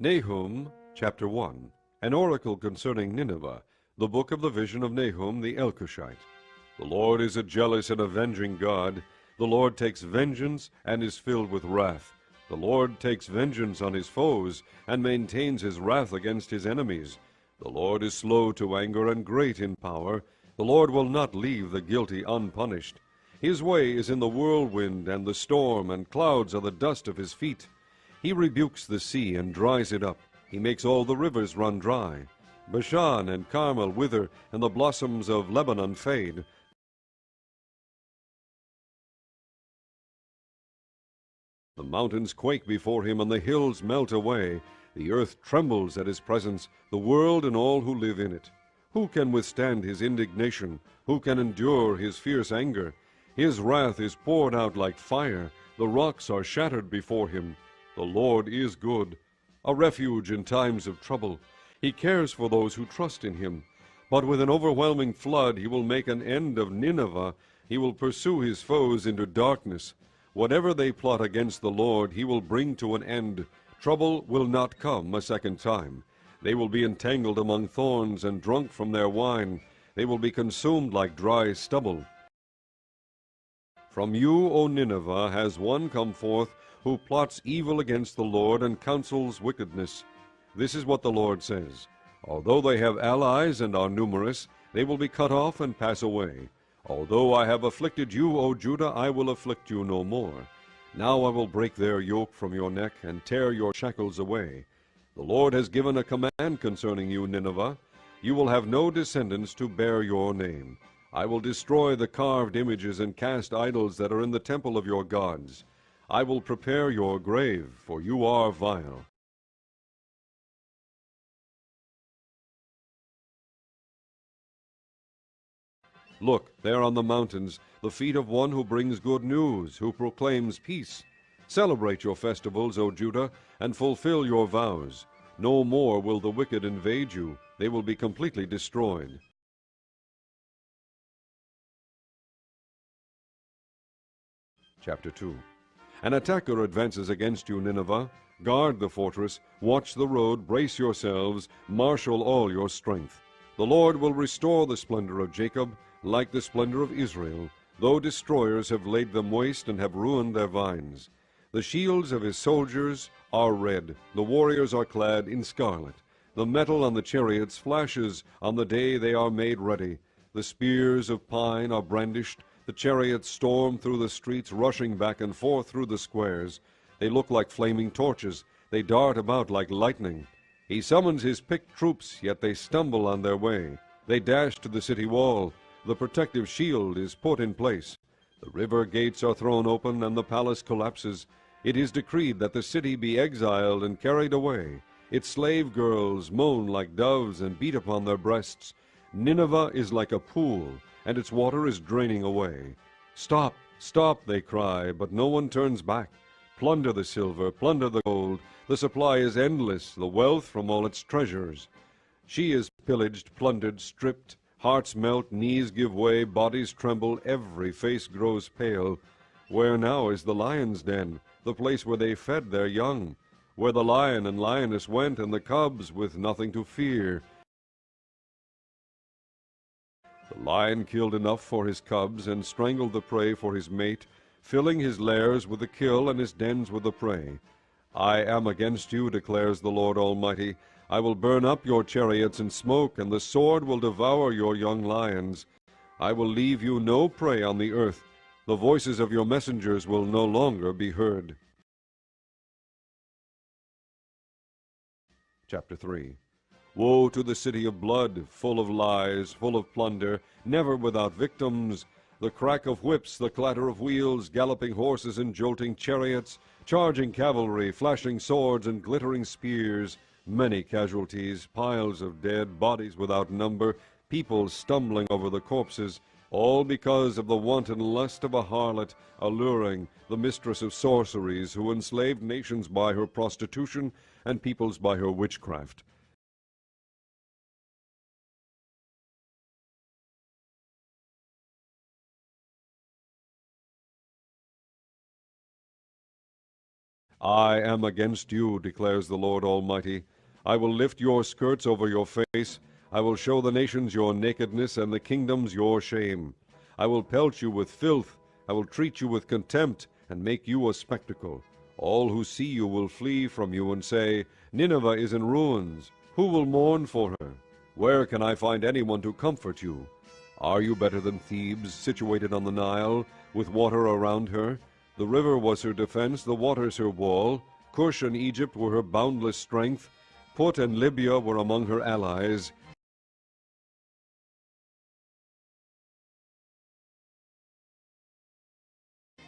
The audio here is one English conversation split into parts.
Nahum chapter 1. An oracle concerning Nineveh, the book of the vision of Nahum the Elkoshite. The Lord is a jealous and avenging God. The Lord takes vengeance and is filled with wrath. The Lord takes vengeance on his foes and maintains his wrath against his enemies. The Lord is slow to anger and great in power. The Lord will not leave the guilty unpunished. His way is in the whirlwind and the storm, and clouds are the dust of his feet. He rebukes the sea and dries it up. He makes all the rivers run dry. Bashan and Carmel wither, and the blossoms of Lebanon fade. The mountains quake before him, and the hills melt away. The earth trembles at his presence, the world and all who live in it. Who can withstand his indignation? Who can endure his fierce anger? His wrath is poured out like fire. The rocks are shattered before him. The Lord is good, a refuge in times of trouble. He cares for those who trust in him. But with an overwhelming flood he will make an end of Nineveh. He will pursue his foes into darkness. Whatever they plot against the Lord he will bring to an end. Trouble will not come a second time. They will be entangled among thorns and drunk from their wine. They will be consumed like dry stubble. From you, O Nineveh, has one come forth who plots evil against the Lord and counsels wickedness. This is what the Lord says: Although they have allies and are numerous, they will be cut off and pass away. Although I have afflicted you, O Judah, I will afflict you no more. Now I will break their yoke from your neck and tear your shackles away. The Lord has given a command concerning you, Nineveh. You will have no descendants to bear your name. I will destroy the carved images and cast idols that are in the temple of your gods. I will prepare your grave, for you are vile. Look, there on the mountains, the feet of one who brings good news, who proclaims peace. Celebrate your festivals, O Judah, and fulfill your vows. No more will the wicked invade you. They will be completely destroyed. Chapter 2. An attacker advances against you, Nineveh. Guard the fortress, watch the road, brace yourselves, marshal all your strength. The Lord will restore the splendor of Jacob, like the splendor of Israel, though destroyers have laid them waste and have ruined their vines. The shields of his soldiers are red, the warriors are clad in scarlet. The metal on the chariots flashes on the day they are made ready. The spears of pine are brandished. The chariots storm through the streets, rushing back and forth through the squares. They look like flaming torches. They dart about like lightning. He summons his picked troops, yet they stumble on their way. They dash to the city wall. The protective shield is put in place. The river gates are thrown open, and the palace collapses. It is decreed that the city be exiled and carried away. Its slave girls moan like doves and beat upon their breasts. Nineveh is like a pool, and its water is draining away. Stop, stop, they cry, but no one turns back. Plunder the silver, plunder the gold. The supply is endless, the wealth from all its treasures. She is pillaged, plundered, stripped. Hearts melt, knees give way, bodies tremble, every face grows pale. Where now is the lion's den, the place where they fed their young? Where the lion and lioness went, and the cubs with nothing to fear? The lion killed enough for his cubs, and strangled the prey for his mate, filling his lairs with the kill and his dens with the prey. I am against you, declares the Lord Almighty. I will burn up your chariots in smoke, and the sword will devour your young lions. I will leave you no prey on the earth. The voices of your messengers will no longer be heard. Chapter 3. Woe to the city of blood, full of lies, full of plunder, never without victims. The crack of whips, the clatter of wheels, galloping horses and jolting chariots, charging cavalry, flashing swords and glittering spears, many casualties, piles of dead, bodies without number, people stumbling over the corpses, all because of the wanton lust of a harlot, alluring, the mistress of sorceries, who enslaved nations by her prostitution and peoples by her witchcraft. I am against you, declares the Lord Almighty. I will lift your skirts over your face. I will show the nations your nakedness and the kingdoms your shame. I will pelt you with filth. I will treat you with contempt and make you a spectacle. All who see you will flee from you and say, Nineveh is in ruins. Who will mourn for her? Where can I find anyone to comfort you? Are you better than Thebes, situated on the Nile, with water around her? The river was her defense, the waters her wall. Cush and Egypt were her boundless strength. Put and Libya were among her allies.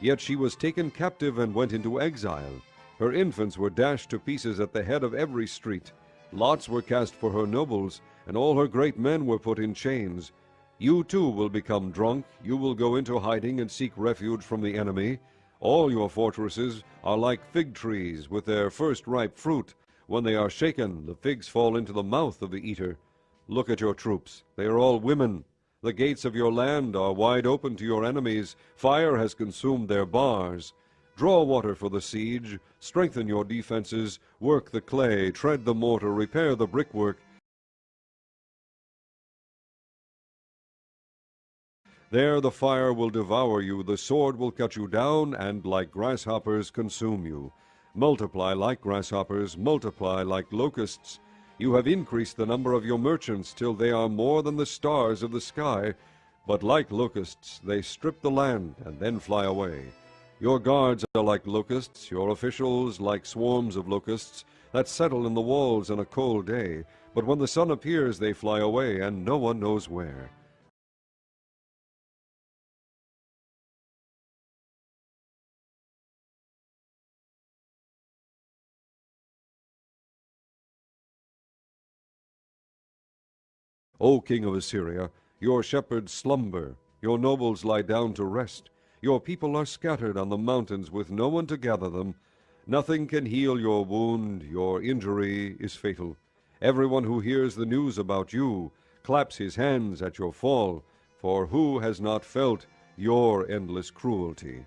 Yet she was taken captive and went into exile. Her infants were dashed to pieces at the head of every street. Lots were cast for her nobles, and all her great men were put in chains. You too will become drunk. You will go into hiding and seek refuge from the enemy. All your fortresses are like fig trees with their first ripe fruit. When they are shaken, the figs fall into the mouth of the eater. Look at your troops. They are all women. The gates of your land are wide open to your enemies. Fire has consumed their bars. Draw water for the siege. Strengthen your defenses. Work the clay. Tread the mortar. Repair the brickwork. There the fire will devour you. The sword will cut you down, and like grasshoppers consume you. Multiply like grasshoppers. Multiply like locusts. You have increased the number of your merchants till they are more than the stars of the sky. But like locusts they strip the land and then fly away. Your guards are like locusts, your officials like swarms of locusts that settle in the walls on a cold day. But when the sun appears they fly away, and no one knows where. O king of Assyria, your shepherds slumber, your nobles lie down to rest. Your people are scattered on the mountains with no one to gather them. Nothing can heal your wound, your injury is fatal. Everyone who hears the news about you claps his hands at your fall, for who has not felt your endless cruelty?